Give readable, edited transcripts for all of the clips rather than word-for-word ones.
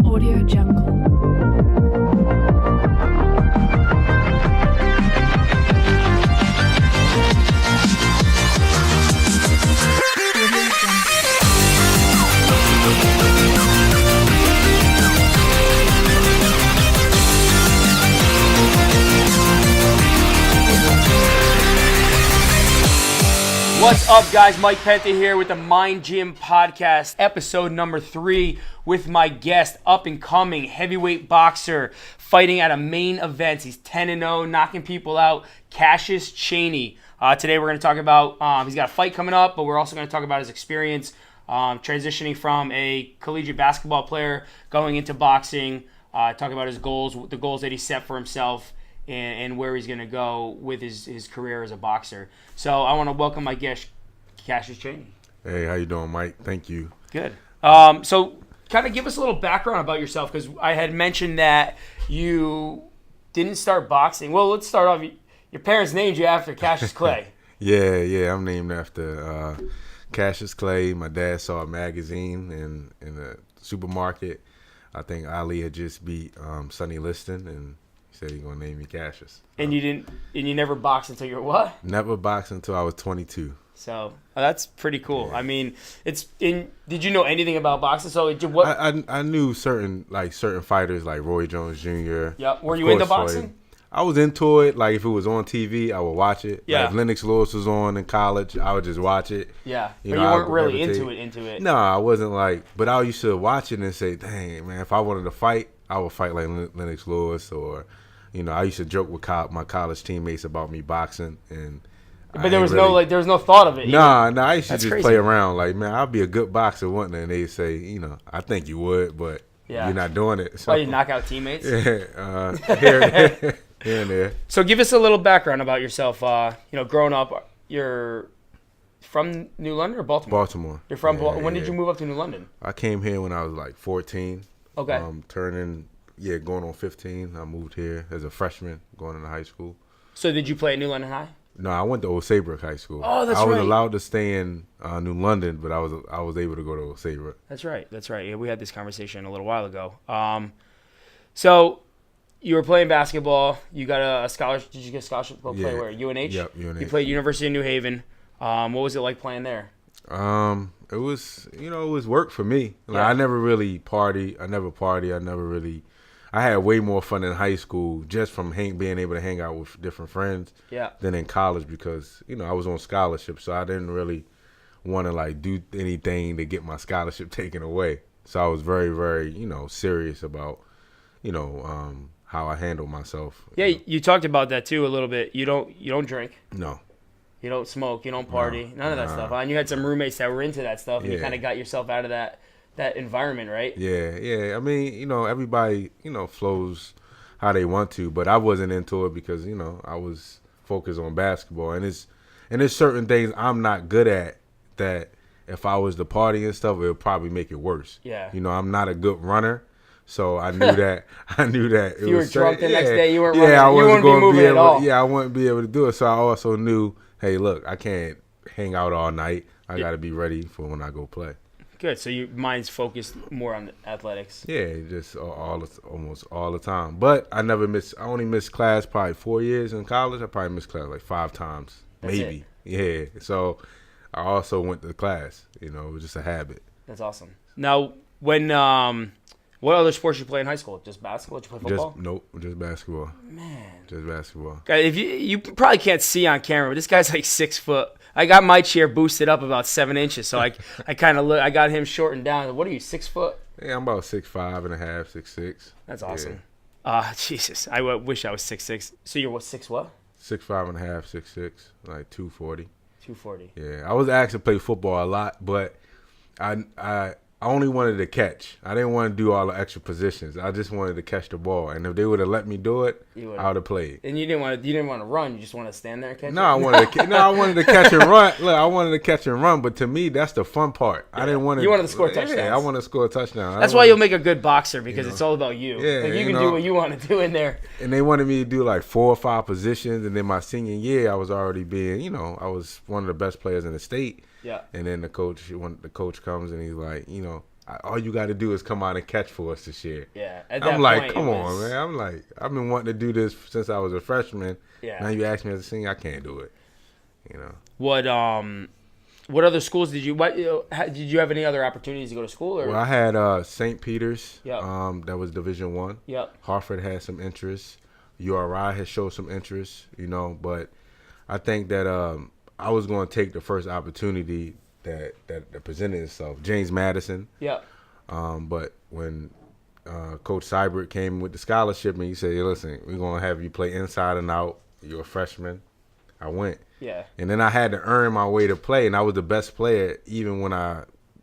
Audio Jungle. What's up, guys? Mike Penta here with the Mind Gym Podcast, episode number 3, with my guest, up-and-coming heavyweight boxer, fighting at a main event. He's 10-0, knocking people out, Cassius Chaney. Today we're going to talk about, he's got a fight coming up, but we're also going to talk about his experience transitioning from a collegiate basketball player going into boxing, talk about his goals, the goals that he set for himself, and where he's going to go with his career as a boxer. So I want to welcome my guest, Cassius Chaney. Hey, how you doing, Mike? Thank you. Good. So kind of give us a little background about yourself, because I had mentioned that you didn't start boxing. Well, let's start off. Your parents named you after Cassius Clay. Yeah, I'm named after Cassius Clay. My dad saw a magazine in the supermarket. I think Ali had just beat Sonny Liston, and said he's gonna name me Cassius. And you never boxed until you were what? Never boxed until I was 22. So that's pretty cool. Yeah. I mean, did you know anything about boxing? So what? I knew certain fighters like Roy Jones Jr. Yeah. Were you into boxing? I was into it. Like if it was on TV, I would watch it. Yeah. Like if Lennox Lewis was on in college, I would just watch it. Yeah. But you I weren't would really gravitate. into it. No, I wasn't like. But I used to watch it and say, "Dang, man, if I wanted to fight, I would fight like Lennox Lewis." Or, I used to joke with my college teammates about me boxing, and But there was no thought of it. Nah, I used to That's just crazy. play around. Like, man, I'll be a good boxer, wouldn't I? And they say, I think you would, but Yeah. you're not doing it. So Why, you knock out teammates? yeah, here and there. So give us a little background about yourself. Growing up, you're from New London or Baltimore? Baltimore. You're from Yeah, Baltimore. When did yeah. you move up to New London? I came here when I was like 14. Okay. Going on 15. I moved here as a freshman going into high school. So did you play at New London High? No, I went to Old Saybrook High School. Oh, that's I was right. allowed to stay in New London, but I was able to go to Old Saybrook. That's right. Yeah, we had this conversation a little while ago. So you were playing basketball. You got a scholarship. Did you get a scholarship to play Yeah. where? UNH? Yep, UNH. You played University of New Haven. What was it like playing there? It was work for me. Like, Yeah. I never really party. I had way more fun in high school just from being able to hang out with different friends Yeah. than in college because, I was on scholarship. So I didn't really want to like do anything to get my scholarship taken away. So I was very, very, serious about, how I handle myself. Yeah, you talked about that too a little bit. You don't drink. No. You don't smoke. You don't party. None of that Nah. stuff. And you had some roommates that were into that stuff, and you Yeah. kind of got yourself out of that environment, right? Yeah. I mean, everybody, flows how they want to, but I wasn't into it because, I was focused on basketball. And there's certain things I'm not good at that if I was to party and stuff, it would probably make it worse. Yeah. I'm not a good runner. So I knew that. It you were was drunk the next day, you weren't yeah, I running. You wasn't wouldn't be going to moving be at able. all. Yeah, I wouldn't be able to do it. So I also knew, hey, look, I can't hang out all night. I got to be ready for when I go play. Good. So your mind's focused more on athletics. Yeah, just almost all the time. But I only missed class probably 4 years in college. I probably missed class like 5 times, That's maybe. Yeah. So I also went to class. It was just a habit. That's awesome. Now, what other sports you play in high school? Just basketball? Did you play football? Just basketball. Man. Just basketball. Guys, if you probably can't see on camera, but this guy's like 6 foot. I got my chair boosted up about 7 inches, so I kind of look. I got him shortened down. What are you, 6 foot? Yeah, I'm about 6'5" and a half, 6'6". That's awesome. Jesus, I wish I was 6'6". So you're what, 6 what? 6'5" and a half, 6'6", like 240. 240. Yeah, I was asked to play football a lot, but I only wanted to catch. I didn't want to do all the extra positions. I just wanted to catch the ball, and if they would have let me do it, I would have played. And you didn't want to run. You just want to stand there and catch. No, I wanted to catch and run. Look, I wanted to catch and run, but to me, that's the fun part. Yeah. I didn't want to. You wanted to score touchdowns. Yeah, I want to score a touchdown. That's why you'll make a good boxer because it's all about you. Yeah, like you can do what you want to do in there. And they wanted me to do like 4 or 5 positions, and then my senior year, I was already being, I was one of the best players in the state. Yeah. And then the coach comes and he's like, all you got to do is come out and catch for us this year. Yeah. At I'm that like, point, come it on, was- man. I'm like, I've been wanting to do this since I was a freshman. Yeah. Now you ask me as a senior, I can't do it. What other schools did you? Did you have any other opportunities to go to school? Or? Well, I had St. Peter's. Yep. That was Division One. Yep. Hartford had some interest. URI has showed some interest. But I think that I was going to take the first opportunity that presented itself. James Madison. Yep. But when Coach Seibert came with the scholarship and he said, hey, listen, we're going to have you play inside and out. You're a freshman. I went. Yeah. And then I had to earn my way to play, and I was the best player even when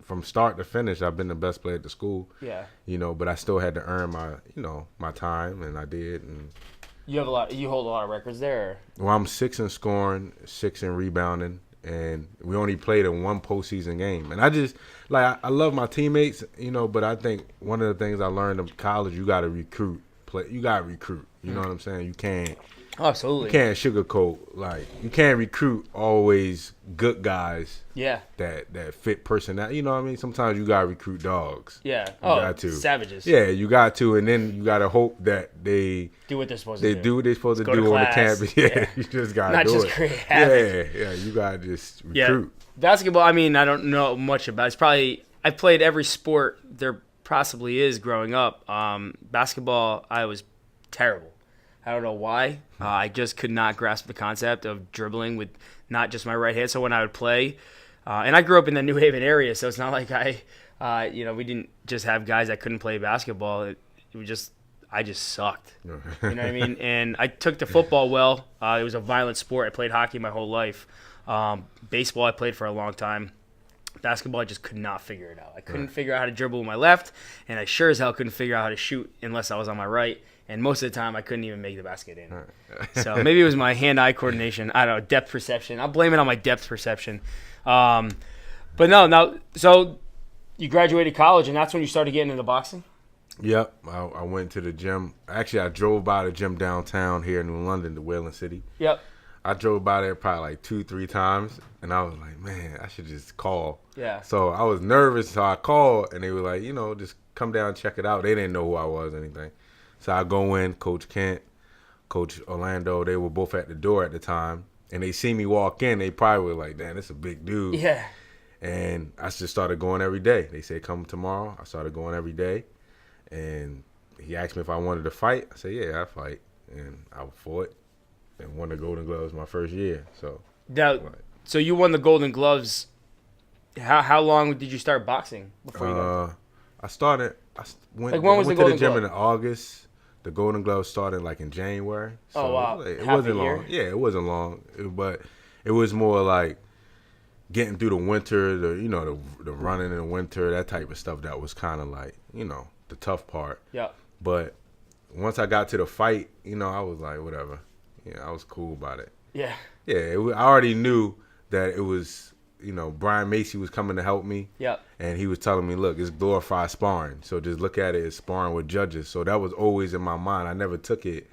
from start to finish, I've been the best player at the school. Yeah. But I still had to earn my time, and I did. And You hold a lot of records there. well, I'm 6 in scoring, 6 in rebounding, and we only played in one postseason game. And I just I love my teammates, but I think one of the things I learned in college, you got to recruit. You got to recruit. You know what I'm saying? You can't. Oh, absolutely. You can't sugarcoat. You can't recruit always good guys. Yeah. That fit personality. You know what I mean? Sometimes you gotta recruit dogs. Yeah. You got to. Savages. Yeah, you got to, and then you gotta hope that they Do what they're supposed do to do. what they're supposed to Go to do on the class. campus. Yeah, Yeah. you just gotta Not do just it. create havoc. Yeah, you gotta just Yeah. recruit. Basketball, I mean, I don't know much about. It's probably I played every sport there possibly is growing up. Basketball, I was terrible. I don't know why. I just could not grasp the concept of dribbling with not just my right hand. So when I would play, and I grew up in the New Haven area, so it's not like we didn't just have guys that couldn't play basketball. It was just I just sucked. You know what I mean? And I took to football well. It was a violent sport. I played hockey my whole life. Baseball I played for a long time. Basketball, I just could not figure it out. I couldn't figure out how to dribble with my left, and I sure as hell couldn't figure out how to shoot unless I was on my right. And most of the time, I couldn't even make the basket in. So maybe it was my hand-eye coordination. I don't know, depth perception. I'll blame it on my depth perception. But no, so you graduated college, and that's when you started getting into boxing? Yep, I went to the gym. Actually, I drove by the gym downtown here in New London, the Whalen City. Yep. I drove by there probably like 2-3 times, and I was like, man, I should just call. Yeah. So I was nervous, so I called, and they were like, just come down and check it out. They didn't know who I was or anything. So I go in, Coach Kent, Coach Orlando, they were both at the door at the time, and they see me walk in. They probably were like, damn, this is a big dude. Yeah. And I just started going every day. They said, come tomorrow. I started going every day, and he asked me if I wanted to fight. I said, yeah, I fight, and I fought and won the Golden Gloves my first year. So Now, so you won the Golden Gloves. How long did you start boxing before you got went when was to the Golden the gym Glove? in August. The Golden Gloves started like in January. So Oh, wow. It Half a wasn't year? long. Yeah, it wasn't long, but it was more like getting through the winter, the running in the winter, that type of stuff. That was kind of like the tough part. Yeah. But once I got to the fight, I was like, whatever. Yeah, I was cool about it. Yeah. Yeah, I already knew that it was, Brian Macy was coming to help me. Yeah. And he was telling me, look, it's glorified sparring. So just look at it as sparring with judges. So that was always in my mind. I never took it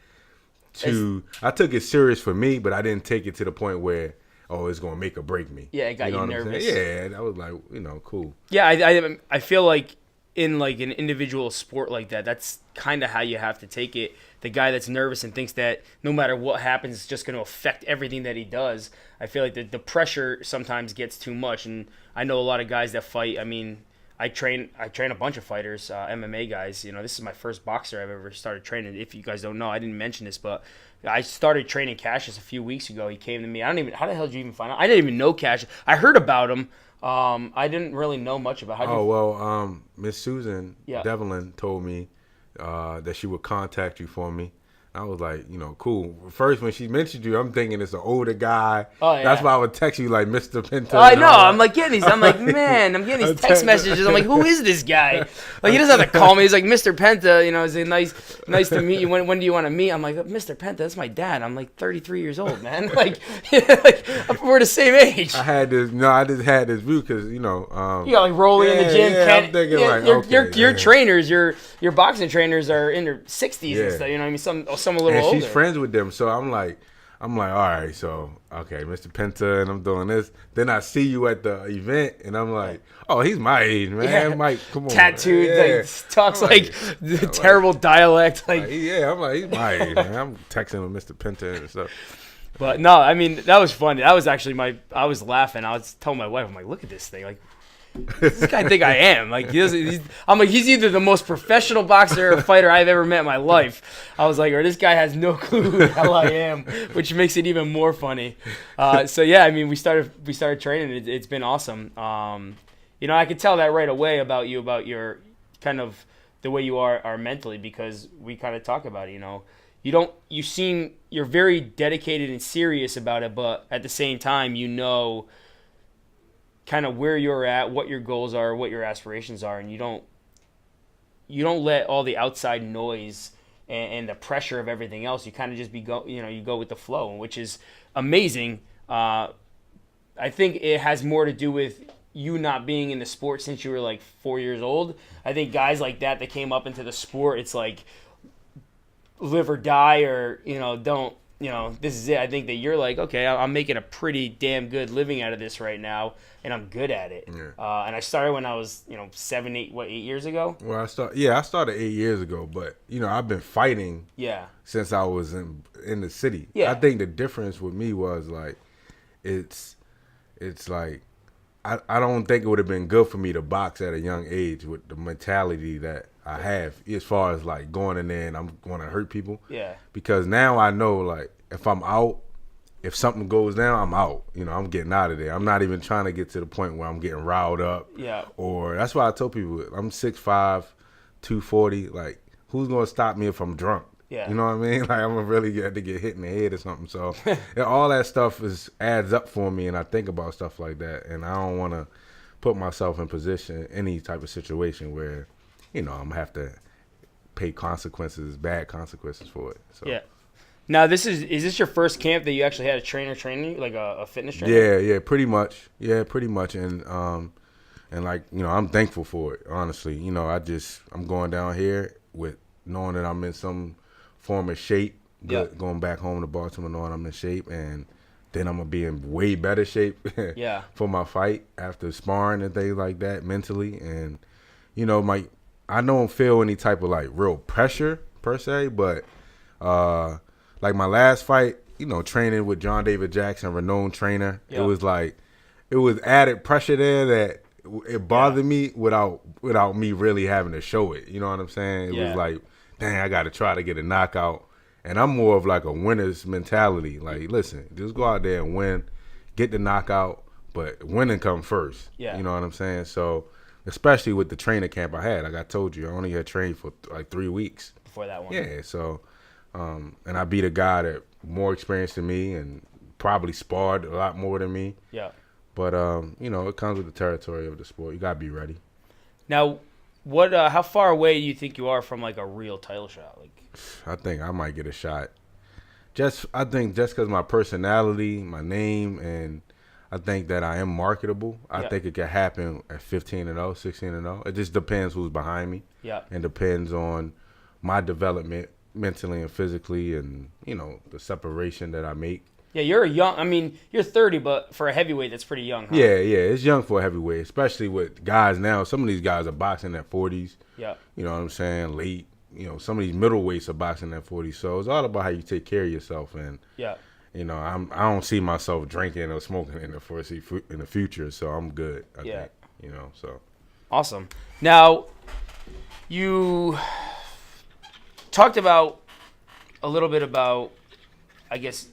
I took it serious for me, but I didn't take it to the point where, it's going to make or break me. Yeah, it got you what I'm nervous. saying? Yeah, and I was like, cool. Yeah, I feel like in like an individual sport like that, that's kind of how you have to take it. The guy that's nervous and thinks that no matter what happens, it's just going to affect everything that he does. I feel like the pressure sometimes gets too much, and I know a lot of guys that fight. I mean, I train a bunch of fighters, MMA guys. This is my first boxer I've ever started training. If you guys don't know, I didn't mention this, but I started training Cassius a few weeks ago. He came to me. How the hell did you even find out? I didn't even know Cassius. I heard about him. I didn't really know much about how. Miss Susan Devlin told me that she would contact you for me. I was like, cool. First, when she mentioned you, I'm thinking it's an older guy. Oh, yeah. That's why I would text you like Mr. Pinto. I know. I'm like getting these. I'm like, man, I'm getting these text messages. I'm like, who is this guy? Like, he doesn't have to call me. He's like, Mr. Penta. It's a nice to meet you. When do you want to meet? I'm like, Mr. Penta, that's my dad. I'm like 33 years old, man. Like we're the same age. I just had this view because You got like Rolly in the gym. Yeah, I'm thinking your trainers, your boxing trainers are in their 60s and stuff. You know what I mean? Some a little and older. she's friends with them, so I'm like, I'm like, all right, so okay, Mr. Penta, and I'm doing this. Then I see you at the event, and I'm like, oh, he's my age, man. Yeah. Mike, come on, Tattooed, yeah. like talks I'm like terrible dialect, like. yeah, I'm like, he's my age, man. I'm texting with Mr. Penta and stuff. But no, I mean that was funny. That was actually I was laughing. I was telling my wife, I'm like, look at this thing, like. This guy think I am like I'm like he's either the most professional boxer or fighter I've ever met in my life. I was like, or this guy has no clue who the hell I am, which makes it even more funny. So yeah, I mean we started training. It's been awesome. You know, I could tell that right away about you, about your kind of the way you are mentally, because we kind of talk about it. You know, you're very dedicated and serious about it, but at the same time, you know, kind of where you're at, what your goals are, what your aspirations are, and you don't let all the outside noise and the pressure of everything else. You kind of just you go with the flow, which is amazing. I think it has more to do with you not being in the sport since you were like 4 years old. I think guys like that came up into the sport, it's like live or die, or don't. This is it. I think that you're like, okay, I'm making a pretty damn good living out of this right now, and I'm good at it. Yeah. And I started when I was, 8 years ago? Well, I started 8 years ago, but, I've been fighting since I was in the city. Yeah. I think the difference with me was, like, it's like, I don't think it would have been good for me to box at a young age with the mentality that I have, as far as like going in there and I'm going to hurt people. Yeah. Because now I know, like, if I'm out, if something goes down, I'm out. I'm getting out of there. I'm not even trying to get to the point where I'm getting riled up. Yeah. Or that's why I tell people I'm 6'5", 240. Like, who's gonna stop me if I'm drunk? Yeah. You know what I mean? Like, I'm gonna really get to get hit in the head or something. So all that stuff adds up for me, and I think about stuff like that, and I don't want to put myself in any type of situation where I'm gonna have to pay bad consequences for it. So. Yeah. Now, is this your first camp that you actually had a trainer train you, like a fitness trainer? Yeah, pretty much. Yeah, pretty much. And like, I'm thankful for it, honestly. I'm going down here with knowing that I'm in some form of shape, going back home to Baltimore knowing I'm in shape, and then I'm going to be in way better shape for my fight after sparring and things like that mentally. And, I don't feel any type of, like, real pressure per se, but like my last fight, training with John David Jackson, renowned trainer, it was like, it was added pressure there that it bothered me without me really having to show it. You know what I'm saying? It was like, dang, I got to try to get a knockout. And I'm more of like a winner's mentality. Like, listen, just go out there and win, get the knockout, but winning come first. Yeah. You know what I'm saying? So, especially with the trainer camp I had, like I told you, I only had trained for like 3 weeks. Before that one. Yeah, so, and I beat a guy that more experienced than me and probably sparred a lot more than me. Yeah. But, it comes with the territory of the sport. You got to be ready. Now, how far away do you think you are from like a real title shot? Like, I think I might get a shot. I think just because my personality, my name, and I think that I am marketable. I think it could happen at 15-0, 16-0. It just depends who's behind me. Yeah. And depends on my development mentally and physically, and the separation that I make. Yeah, you're 30, but for a heavyweight, that's pretty young, huh? Yeah, it's young for a heavyweight, especially with guys now. Some of these guys are boxing at 40s. Yeah. You know what I'm saying? Late. Some of these middleweights are boxing at 40. So it's all about how you take care of yourself. And, I don't see myself drinking or smoking in the future. So I'm good, I think. So. Awesome. Now, you talked a little bit about, I guess,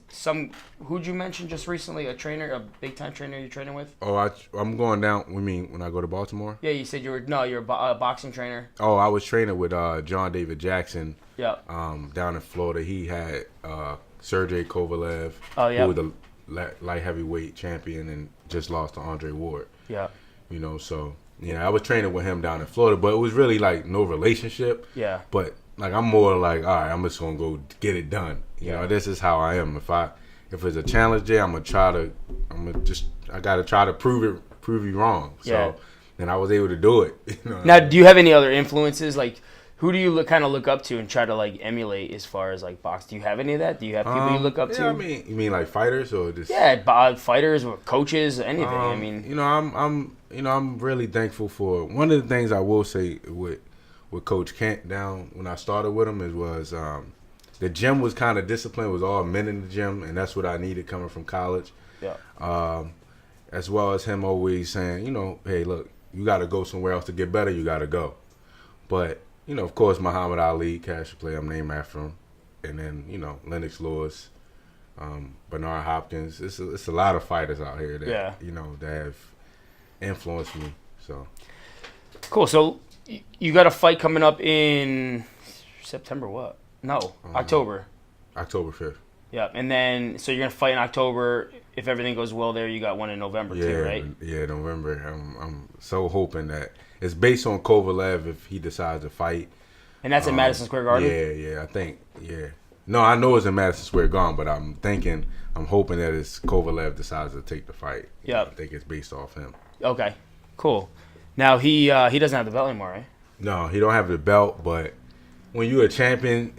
who'd you mention just recently? A big-time trainer you're training with? Oh, I'm going down. You mean when I go to Baltimore? Yeah, you said you're a boxing trainer. Oh, I was training with John David Jackson. Yeah. Down in Florida. He had Sergey Kovalev, who was the light heavyweight champion and just lost to Andre Ward. Yeah. So, I was training with him down in Florida, but it was really like no relationship. Yeah. But like I'm more like, all right, I'm just gonna go get it done. This is how I am. If it's a challenge there, I gotta try to prove you wrong. So then I was able to do it. Now, do you have any other influences? Like, Who do you kind of look up to and try to like emulate as far as like box? Do you have any of that? Do you have people you look up to? I mean, you mean like fighters or just? Yeah, fighters or coaches, anything. I mean, I'm really thankful for one of the things I will say with Coach Kent down when I started with him was the gym was kind of disciplined. It was all men in the gym, and that's what I needed coming from college. yeah. As well as him always saying, hey, look, you got to go somewhere else to get better. You got to go, but. Of course, Muhammad Ali, Cash Play, I'm named after him. And then, Lennox Lewis, Bernard Hopkins. It's a lot of fighters out here that, that have influenced me. So cool. So you got a fight coming up in September what? No, October. October 5th. Yeah, and then, so you're going to fight in October. If everything goes well there, you got one in November too, right? Yeah, November. I'm so hoping that it's based on Kovalev if he decides to fight. And that's in Madison Square Garden? I think. No, I know it's in Madison Square Garden, but I'm hoping that it's Kovalev decides to take the fight. Yeah. I think it's based off him. Okay, cool. Now, he doesn't have the belt anymore, right? No, he don't have the belt, but when you're a champion,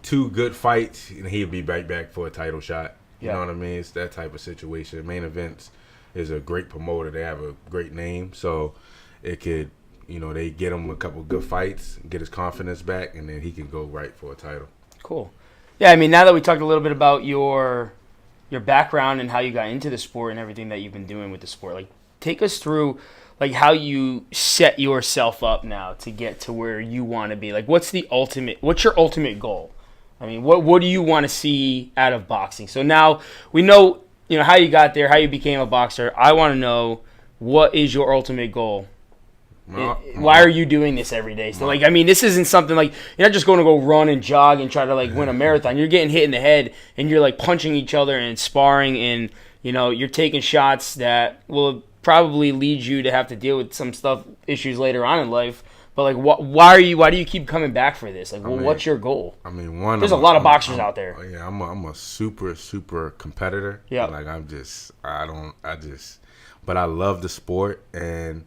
2 good fights, and he'll be right back for a title shot. You know what I mean? It's that type of situation. Main Events is a great promoter. They have a great name, so it could, they get him a couple good fights, get his confidence back, and then he can go right for a title. Cool. Yeah, I mean, now that we talked a little bit about your background and how you got into the sport and everything that you've been doing with the sport, like, take us through, like, how you set yourself up now to get to where you want to be. Like, what's your ultimate goal? I mean, what do you want to see out of boxing? So now we know, how you got there, how you became a boxer. I want to know, what is your ultimate goal? Why are you doing this every day? So, like, I mean, this isn't something like, you're not just going to go run and jog and try to, like, win a marathon. You're getting hit in the head, and you're, like, punching each other and sparring, and, you're taking shots that will probably lead you to have to deal with some issues later on in life. But, like, why do you keep coming back for this? Like, what's your goal? I mean, there's a lot of boxers out there. Yeah, I'm a super, super competitor. Yeah. Like, but I love the sport, and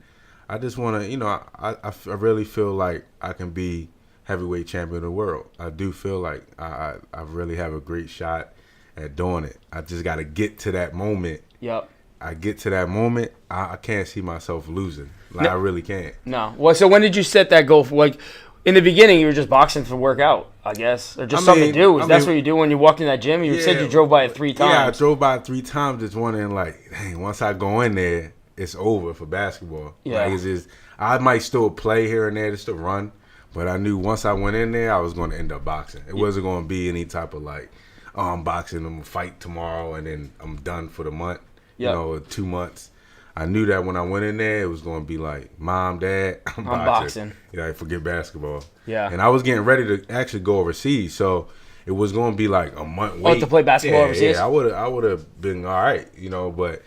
I just want to, I really feel like I can be heavyweight champion of the world. I do feel like I really have a great shot at doing it. I just got to get to that moment. Yep. I get to that moment, I can't see myself losing. Like, I really can't. No. Well, so when did you set that goal for? Like, in the beginning, you were just boxing for workout, I guess, or just something to do. That's what you do when you walked in that gym. You said you drove by it 3 times. Yeah, I drove by it 3 times. Just wondering, like, dang, once I go in there, it's over for basketball. Yeah. Like, I might still play here and there just to run, but I knew once I went in there, I was going to end up boxing. It wasn't going to be any type of like, I'm boxing, I'm going to fight tomorrow, and then I'm done for the month. Yep. 2 months. I knew that when I went in there, it was going to be like, Mom, Dad, I'm boxing. Forget basketball. Yeah. And I was getting ready to actually go overseas, so it was going to be like a month wait. To play basketball overseas? Yeah, I would have been all right, but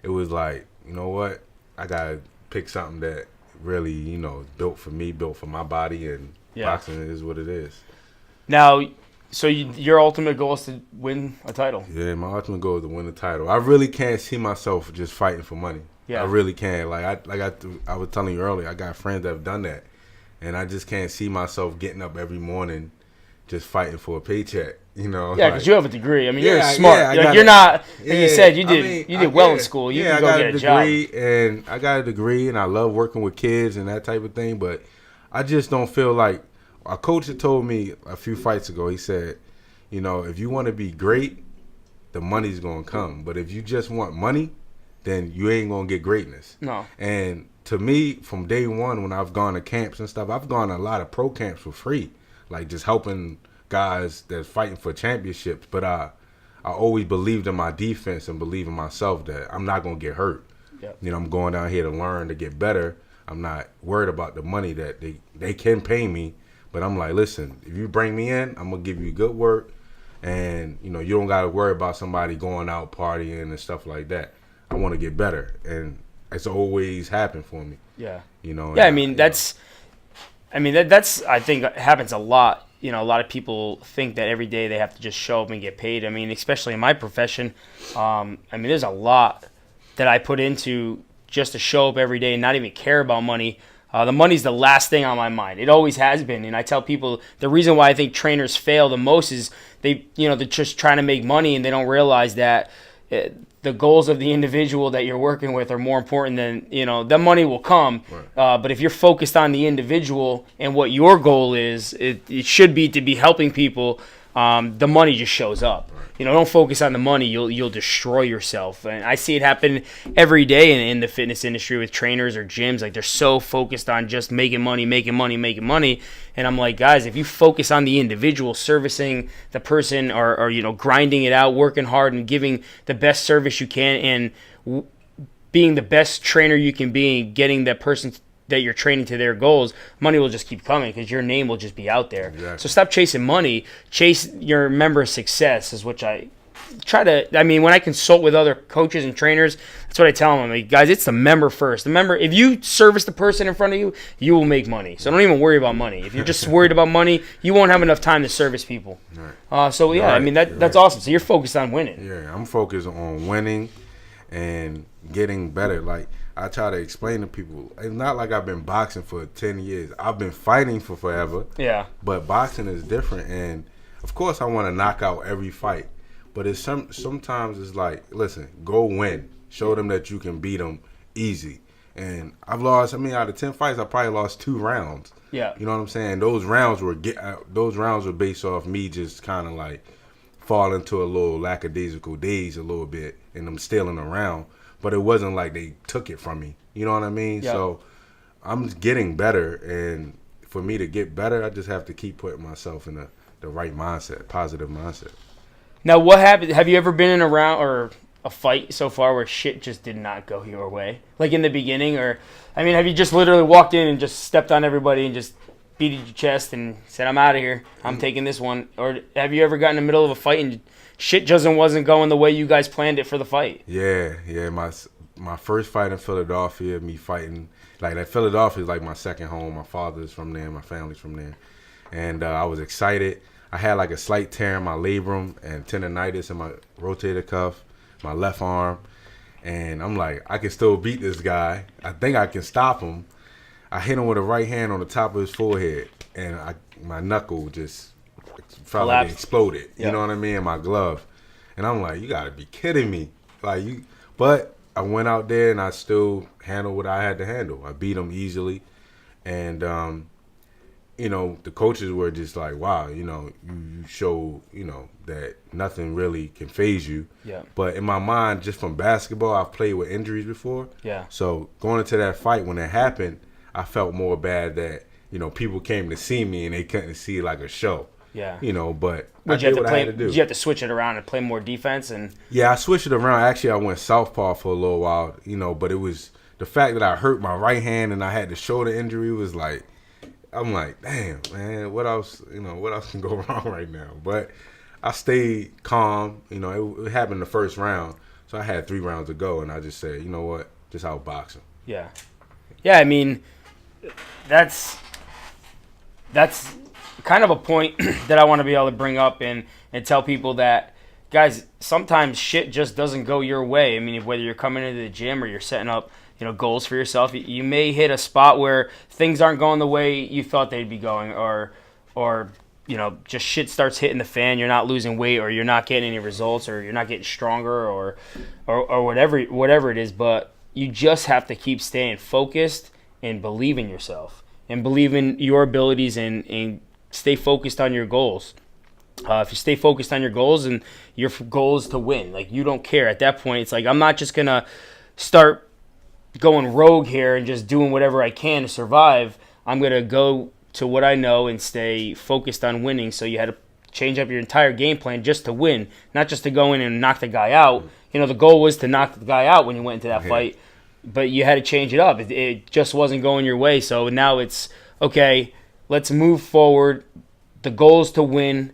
it was like, you know what? I got to pick something that really, built for me, built for my body, and boxing is what it is. Now, so your ultimate goal is to win a title? Yeah, my ultimate goal is to win the title. I really can't see myself just fighting for money. Yeah. I really can't. I was telling you earlier, I got friends that have done that, and I just can't see myself getting up every morning just fighting for a paycheck. Yeah, because you have a degree. I mean, you're smart. You're not. Like you said, you did well in school. You can go get a job. I got a degree, and I love working with kids and that type of thing. But I just don't feel like a coach had told me a few fights ago. He said, if you want to be great, the money's gonna come. But if you just want money, then you ain't gonna get greatness. No. And to me, from day one, when I've gone to camps and stuff, I've gone to a lot of pro camps for free, like just helping guys that's fighting for championships. But I always believed in my defense and believe in myself that I'm not gonna get hurt. Yep. I'm going down here to learn, to get better. I'm not worried about the money that they can pay me. But I'm like, listen, if you bring me in, I'm gonna give you good work, and you don't gotta worry about somebody going out partying and stuff like that. I want to get better, and it's always happened for me. Yeah. Yeah, that's I think happens a lot. A lot of people think that every day they have to just show up and get paid. I mean, especially in my profession, there's a lot that I put into just to show up every day and not even care about money. The money's the last thing on my mind. It always has been, and I tell people the reason why I think trainers fail the most is they're just trying to make money and they don't realize that the goals of the individual that you're working with are more important than, the money will come. Right. But if you're focused on the individual and what your goal is, it should be to be helping people. The money just shows up. Right. Don't focus on the money. You'll destroy yourself. And I see it happen every day in the fitness industry with trainers or gyms. Like, they're so focused on just making money. And I'm like, guys, if you focus on the individual, servicing the person or grinding it out, working hard and giving the best service you can and being the best trainer you can be and getting that person that you're training to their goals, money will just keep coming because your name will just be out there. Exactly. So stop chasing money. Chase your member success is what I try to. When I consult with other coaches and trainers, that's what I tell them. I'm like, guys, it's the member first. The member, if you service the person in front of you, you will make money. So don't even worry about money. If you're just worried about money, you won't have enough time to service people. Right. That's awesome. So you're focused on winning. Yeah, I'm focused on winning and getting better. Like, I try to explain to people, it's not like I've been boxing for 10 years. I've been fighting for forever. Yeah. But boxing is different. And, of course, I want to knock out every fight. But it's sometimes it's like, listen, go win. Show them that you can beat them easy. And I've lost, out of 10 fights, I probably lost 2 rounds. Yeah. You know what I'm saying? Those rounds were based off me just kind of like falling to a little lackadaisical days a little bit and them stealing around. But it wasn't like they took it from me. You know what I mean? Yep. So I'm getting better. And for me to get better, I just have to keep putting myself in the right mindset, positive mindset. Now, what happened? Have you ever been in a round or a fight so far where shit just did not go your way? Like in the beginning? Or, have you just literally walked in and just stepped on everybody and just beat your chest and said, I'm out of here. I'm taking this one. Or have you ever gotten in the middle of a fight and shit just wasn't going the way you guys planned it for the fight? Yeah. My first fight in Philadelphia, me fighting, like that Philadelphia is like my second home. My father's from there, my family's from there. And I was excited. I had like a slight tear in my labrum and tendonitis in my rotator cuff, my left arm. And I'm like, I can still beat this guy. I think I can stop him. I hit him with a right hand on the top of his forehead. And my knuckle just probably exploded. Yep. You know what I mean? In my glove. And I'm like, you got to be kidding me. But I went out there and I still handled what I had to handle. I beat him easily. And, the coaches were just like, wow, you show, that nothing really can phase you. Yeah. But in my mind, just from basketball, I've played with injuries before. Yeah. So going into that fight, when it happened, I felt more bad that, people came to see me and they couldn't see like a show. Yeah. But I did what I had to do. Did you have to switch it around and play more defense? Yeah, I switched it around. Actually, I went southpaw for a little while, but it was the fact that I hurt my right hand and I had the shoulder injury was like, I'm like, damn, man, what else can go wrong right now? But I stayed calm. It happened the first round. So I had 3 rounds to go, and I just said, you know what, just outbox him. Yeah. Yeah, that's kind of a point that I want to be able to bring up and tell people that, guys, sometimes shit just doesn't go your way. Whether you're coming into the gym or you're setting up, goals for yourself, you may hit a spot where things aren't going the way you thought they'd be going, or just shit starts hitting the fan. You're not losing weight, or you're not getting any results, or you're not getting stronger, or whatever it is. But you just have to keep staying focused and believe in yourself and believe in your abilities and stay focused on your goals. If you stay focused on your goals and your goal is to win, like, you don't care at that point. It's like, I'm not just gonna start going rogue here and just doing whatever I can to survive. I'm going to go to what I know and stay focused on winning. So you had to change up your entire game plan just to win, not just to go in and knock the guy out. The goal was to knock the guy out when you went into that fight, but you had to change it up. It just wasn't going your way. So now it's, okay, let's move forward. The goal is to win.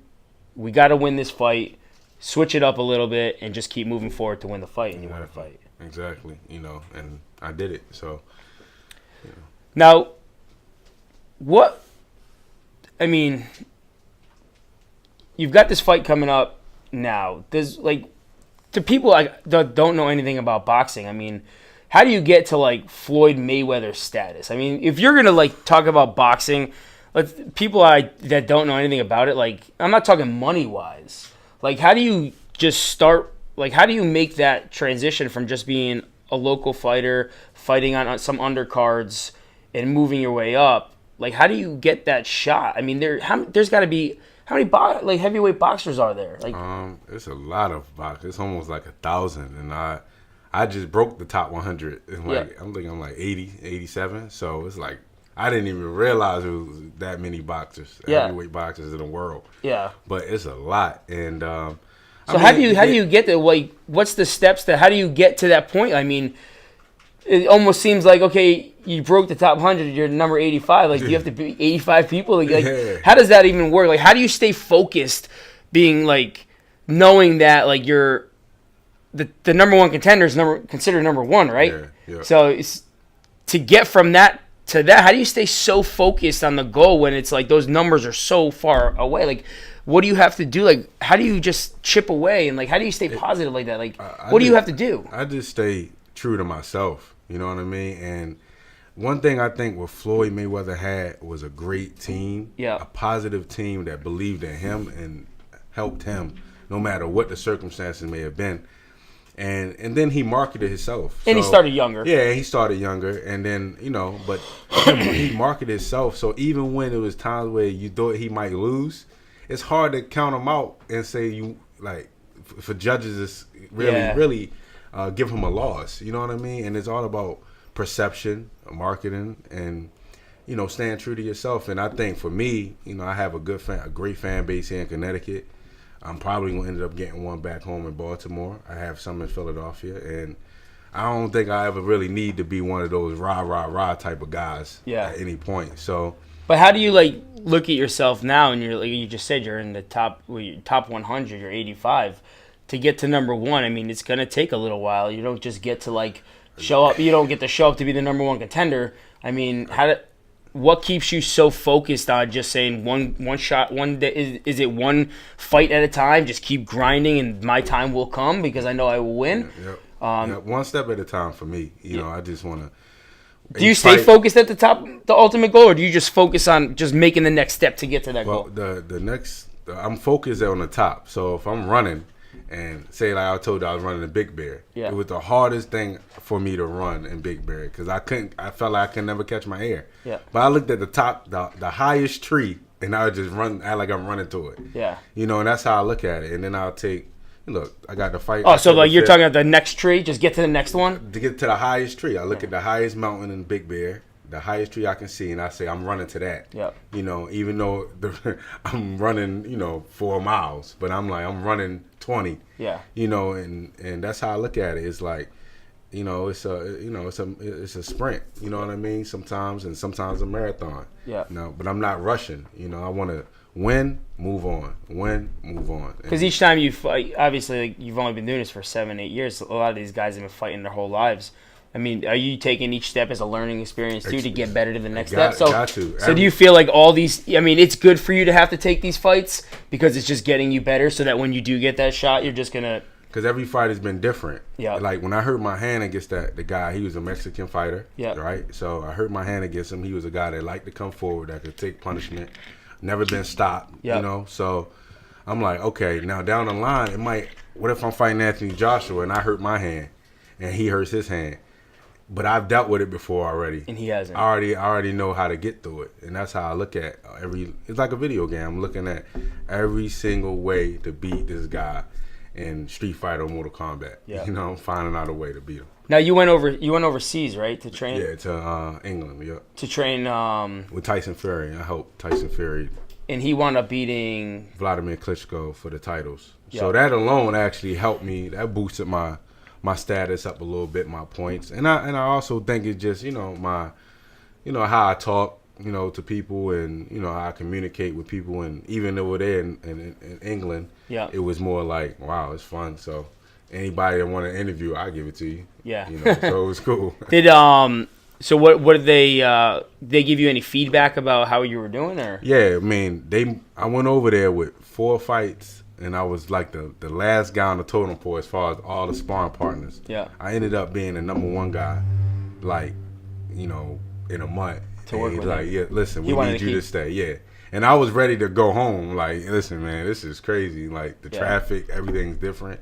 We got to win this fight. Switch it up a little bit and just keep moving forward to win the fight, and you win the fight. Exactly. And I did it. So, Now, you've got this fight coming up now. There's to people that don't know anything about boxing, how do you get to like Floyd Mayweather status? I mean, if you're gonna like talk about boxing, people that don't know anything about it, like I'm not talking money wise. Like, how do you just start? Like, how do you make that transition from just being a local fighter, fighting on some undercards, and moving your way up? Like, how do you get that shot? I mean, there's got to be how many heavyweight boxers are there? Like, it's a lot of boxers. It's almost like 1,000, and I just broke the top 100. And I'm like 80, 87. So it's like I didn't even realize there was that many boxers, heavyweight boxers in the world. Yeah, but it's a lot. And so how do you get there? Like, what's the steps how do you get to that point? I mean, it almost seems like, okay, you broke the top 100, you're number 85. Like, do you have to beat 85 people? Like, how does that even work? Like, how do you stay focused, being like, knowing that like you're the number one contender is considered number one, right? Yeah. So it's to get from that to that. How do you stay so focused on the goal when it's like those numbers are so far away? Like, what do you have to do? Like, how do you just chip away and like how do you stay positive like that? Like, what do you have to do? I just stay true to myself. You know what I mean? And one thing I think what Floyd Mayweather had was a great team, a positive team that believed in him and helped him no matter what the circumstances may have been. And then he marketed himself. And he started younger. Yeah, he started younger. And then, but he marketed himself. So even when it was times where you thought he might lose, it's hard to count him out and say for judges to really give him a loss. You know what I mean? And it's all about perception, marketing, and staying true to yourself. And I think for me, I have a great fan base here in Connecticut. I'm probably gonna end up getting one back home in Baltimore. I have some in Philadelphia, and I don't think I ever really need to be one of those rah type of guys at any point. So, but how do you like look at yourself now? And you're like you just said, you're in the top 100. You're 85. To get to number one, I mean, it's gonna take a little while. You don't just get to like show up. You don't get to show up to be the number one contender. I mean, what keeps you so focused on just saying one shot, one day? Is it one fight at a time? Just keep grinding, and my time will come because I know I will win. One step at a time for me. I just want to. Do you stay focused at the top, the ultimate goal, or do you just focus on just making the next step to get to that goal? I'm focused on the top. So if I'm running. And say like I told you, I was running in Big Bear. It was the hardest thing for me to run in Big Bear because I felt like I could never catch my air. But I looked at the top, the highest tree, and I would just act like I'm running to it. And that's how I look at it. And then I'll take, look, I got the fight. Oh, so like you're talking about the next tree, just get to the next one? To get to the highest tree, I look at the highest mountain in Big Bear, the highest tree I can see, and I say I'm running to that. Even though I'm running, 4 miles, but I'm running 20. And that's how I look at it. It's like, it's a sprint. You know what I mean? Sometimes a marathon. But I'm not rushing. I want to win, move on, win, move on. Because each time you fight, obviously, like, you've only been doing this for 7-8 years. A lot of these guys have been fighting their whole lives. I mean, are you taking each step as a learning experience too to get better to the next step? Got to. So do you feel like all these? I mean, it's good for you to have to take these fights because it's just getting you better, so that when you do get that shot, you're just gonna. Because every fight has been different. Like when I hurt my hand against the guy, he was a Mexican fighter. Right. So I hurt my hand against him. He was a guy that liked to come forward, that could take punishment, never been stopped. So I'm like, okay, now down the line, it might. What if I'm fighting Anthony Joshua and I hurt my hand, and he hurts his hand? But I've dealt with it before already. And he hasn't. I already know how to get through it. And that's how I look at it's like a video game. I'm looking at every single way to beat this guy in Street Fighter or Mortal Kombat. I'm finding out a way to beat him. Now you went overseas, right, to train? Yeah, to England, To train with Tyson Fury. I helped Tyson Fury. And he wound up beating Vladimir Klitschko for the titles. So that alone actually helped me. That boosted my status up a little bit, my points, and I also think it's just my, how I talk, to people, and how I communicate with people, and even over there in England, it was more like, wow, it's fun. So anybody that want to interview, I give it to you. So it was cool. So what did they give you any feedback about how you were doing, or? Yeah, I mean I went over there with 4 fights and I was like the last guy on the totem pole as far as all the sparring partners. Yeah. I ended up being the number one guy, like, in a month. To work he's with like, him. yeah, listen, He we wanted need to you to keep- stay. Yeah. And I was ready to go home. Like, listen, man, this is crazy. Like, the Yeah. traffic, everything's different.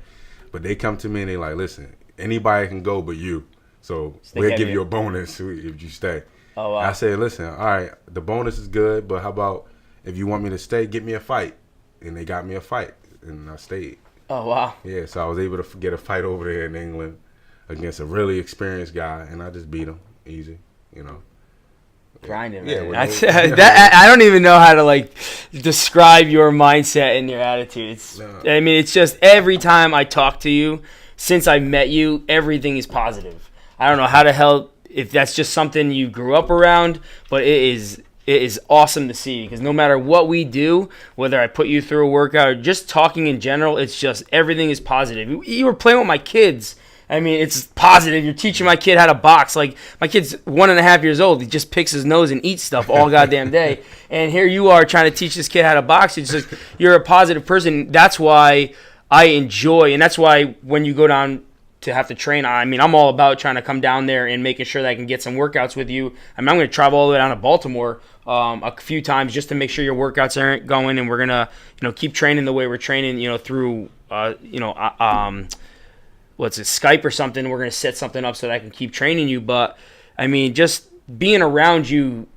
But they come to me and they like, listen, anybody can go but you. So they we'll kept give you. you a bonus if you stay. Oh, wow. I said, listen, all right, the bonus is good, but how about if you want me to stay, get me a fight. And they got me a fight, and I stayed. Oh, wow. Yeah, so I was able to get a fight over there in England against a really experienced guy, and I just beat him easy, Grinding, Yeah, man. with I don't even know how to like describe your mindset and your attitude. It's just every time I talk to you since I met you, everything is positive. I don't know how the hell if that's just something you grew up around, but it is awesome to see because no matter what we do, whether I put you through a workout or just talking in general, it's just everything is positive. You were playing with my kids. I mean, it's positive. You're teaching my kid how to box. Like, my kid's 1.5 years old. He just picks his nose and eats stuff all goddamn day. And here you are trying to teach this kid how to box. It's just, you're a positive person. That's why I enjoy, and that's why when you go down to have to train, I mean, I'm all about trying to come down there and making sure that I can get some workouts with you. I mean, I'm going to travel all the way down to Baltimore a few times just to make sure your workouts aren't going, and we're going to, keep training the way we're training, through, what's it, Skype or something. We're going to set something up so that I can keep training you. But, I mean, just being around you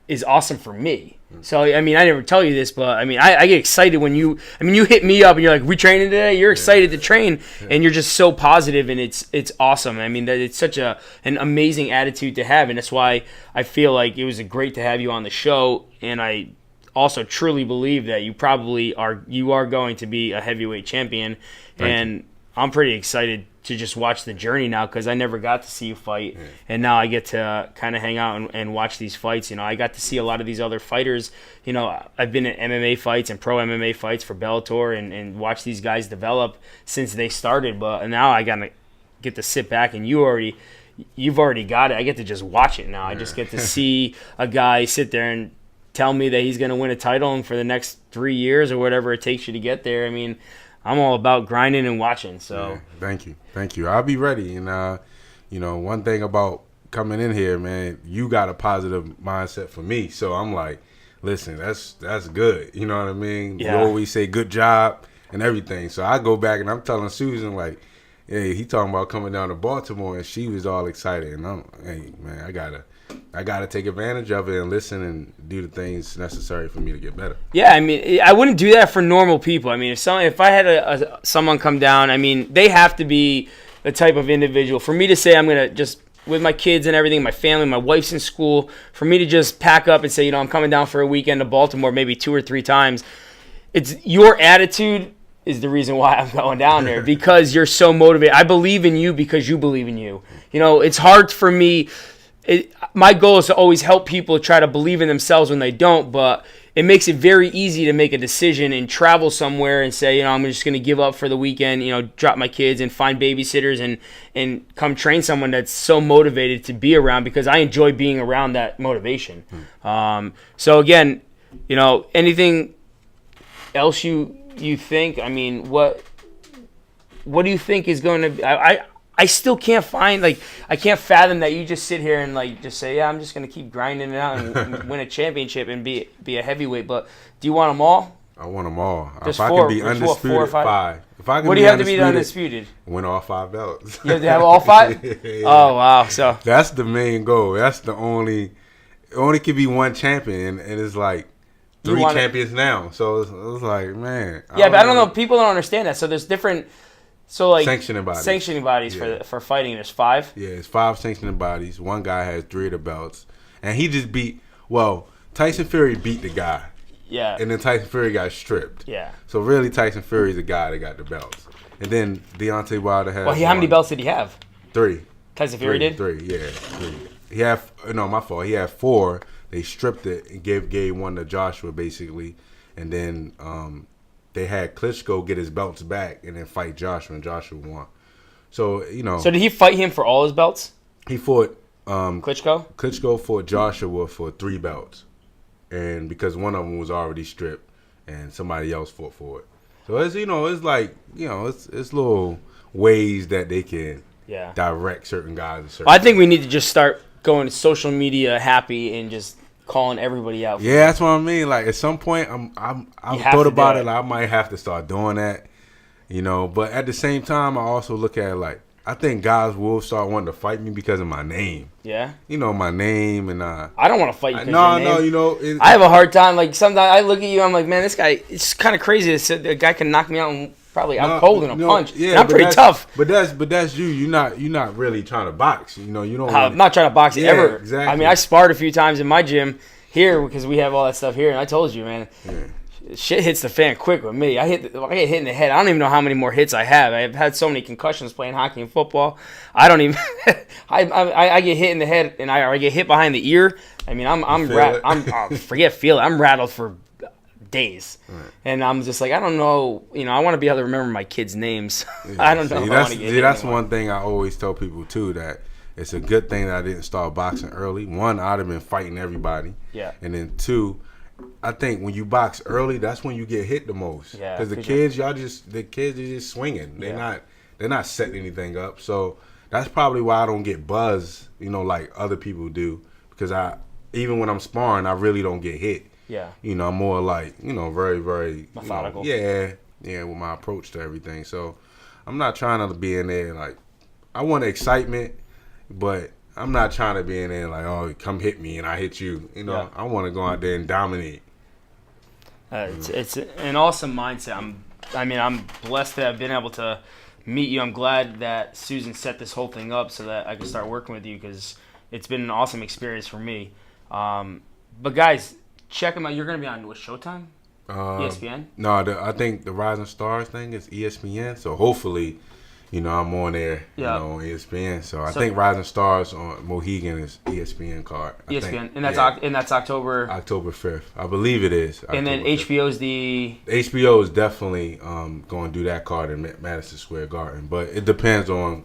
is awesome for me. So, I mean, I never tell you this, but, I mean, I get excited when you hit me up and you're like, we training today? You're excited to train, and you're just so positive, and it's awesome. I mean, it's such an amazing attitude to have, and that's why I feel like it was great to have you on the show, and I also truly believe that you are going to be a heavyweight champion, and I'm pretty excited to just watch the journey now because I never got to see you fight, and now I get to kind of hang out and watch these fights. I got to see a lot of these other fighters. I've been at MMA fights and pro MMA fights for Bellator and watch these guys develop since they started. But now I gotta get to sit back and you've already got it. I get to just watch it now. I just get to see a guy sit there and tell me that he's going to win a title and for the next 3 years or whatever it takes you to get there. I mean, I'm all about grinding and watching. So thank you. I'll be ready. And one thing about coming in here, man, you got a positive mindset for me. So I'm like, listen, that's good. You know what I mean? Yeah. You always say good job and everything. So I go back and I'm telling Susan like, hey, he talking about coming down to Baltimore, and she was all excited. And hey man, I gotta take advantage of it and listen and do the things necessary for me to get better. Yeah, I mean, I wouldn't do that for normal people. I mean, if I had someone come down, I mean, they have to be the type of individual. For me to say I'm gonna just with my kids and everything, my family, my wife's in school, for me to just pack up and say, I'm coming down for a weekend to Baltimore, maybe 2 or 3 times. It's your attitude is the reason why I'm going down there because you're so motivated. I believe in you because you believe in you. It's hard for me. My goal is to always help people try to believe in themselves when they don't, but it makes it very easy to make a decision and travel somewhere and say, I'm just going to give up for the weekend, drop my kids and find babysitters and come train someone that's so motivated to be around because I enjoy being around that motivation. So again, anything else you think? I mean, what do you think is going to be? I still can't find, I can't fathom that you just sit here and, just say, yeah, I'm just going to keep grinding it out and win a championship and be a heavyweight. But do you want them all? I want them all. Just if four, I can be undisputed, 4 or 5? 5. If I can What do you have to be undisputed? Win all 5 belts. You have to have all 5? Yeah. Oh, wow. So that's the main goal. That's the only could be one champion, and it's like 3 champions now. So it's like, man. Yeah, but I don't know. People don't understand that. So there's different... sanctioning bodies for fighting. There's 5. Yeah, it's 5 sanctioning bodies. One guy has 3 of the belts, and he just Tyson Fury beat the guy. Yeah. And then Tyson Fury got stripped. Yeah. So really, Tyson Fury's the guy that got the belts, and then Deontay Wilder has. Well, how many belts did he have? 3. Tyson Fury did? 3. Yeah, 3. He had my fault. He had 4. They stripped it and gave one to Joshua basically, and then they had Klitschko get his belts back and then fight Joshua, and Joshua won. So, So did he fight him for all his belts? He fought Klitschko? Klitschko fought Joshua for 3 belts. And because one of them was already stripped and somebody else fought for it. So it's it's like it's little ways that they can Yeah. direct certain guys. I think we need to just start going to social media happy and just calling everybody out. Yeah, that's what I mean. Like at some point, I've thought about it. Like, I might have to start doing that. But at the same time, I also look at it like I think guys will start wanting to fight me because of my name. Yeah. My name and I don't want to fight you. No. I have a hard time. Like sometimes I look at you, I'm like, man, this guy. It's kind of crazy. A guy can knock me out and probably out cold in a punch. Yeah, and I'm pretty tough. But that's you. You're not really trying to box. You don't. I'm not trying to box ever. Exactly. I mean, I sparred a few times in my gym here because we have all that stuff here, and I told you, man. Yeah. Shit hits the fan quick with me. I get hit in the head. I don't even know how many more hits I have. I've had so many concussions playing hockey and football. I don't even. I get hit in the head and I get hit behind the ear. I mean, feel it. I'm rattled for days, right. And I'm just like, I don't know. I want to be able to remember my kids' names. Yeah. I don't know. That's one thing I always tell people too, that it's a good thing that I didn't start boxing early. One, I'd have been fighting everybody. Yeah. And then two, I think when you box early, that's when you get hit the most. Yeah. Because the kids are just swinging. They're not setting anything up. So that's probably why I don't get buzzed, like other people do. Because even when I'm sparring, I really don't get hit. Yeah. I'm more like, very, very methodical. Yeah, with my approach to everything. So I'm not trying to be in there like I want excitement, but I'm not trying to be in there like, oh, come hit me and I hit you. I want to go out there and dominate. It's an awesome mindset. I'm blessed that I've been able to meet you. I'm glad that Susan set this whole thing up so that I could start working with you because it's been an awesome experience for me. But guys, check them out. You're going to be on Showtime? ESPN? No, I think the Rising Stars thing is ESPN. So hopefully, I'm on there, on ESPN. So I think Rising Stars on Mohegan is ESPN card. ESPN, and that's October 5th, I believe it is. And then HBO's HBO is definitely going to do that card in Madison Square Garden, but it depends on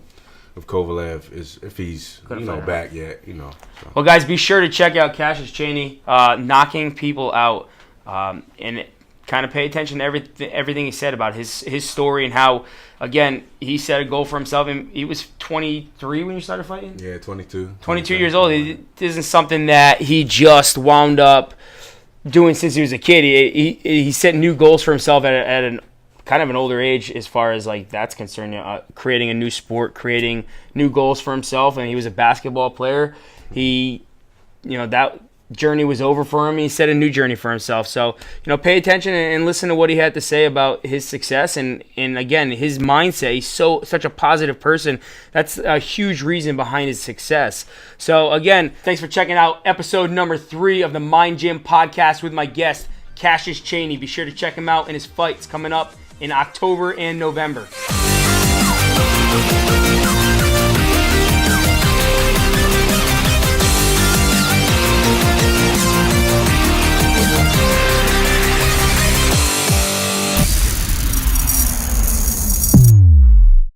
if Kovalev if he's back yet. So. Well, guys, be sure to check out Cassius Chaney knocking people out, and kind of pay attention to everything he said about his story and how, again, he set a goal for himself. And he was 23 when you started fighting? Yeah, 22. 22 years old. It isn't something that he just wound up doing since he was a kid. He set new goals for himself at an kind of an older age as far as like that's concerned, creating a new sport, creating new goals for himself. And he was a basketball player. That journey was over for him. He set a new journey for himself. So, pay attention and listen to what he had to say about his success and again, his mindset. He's such a positive person. That's a huge reason behind his success. So again, thanks for checking out episode number 3 of the Mind Gym podcast with my guest, Cassius Chaney. Be sure to check him out and his fights coming up in October and November.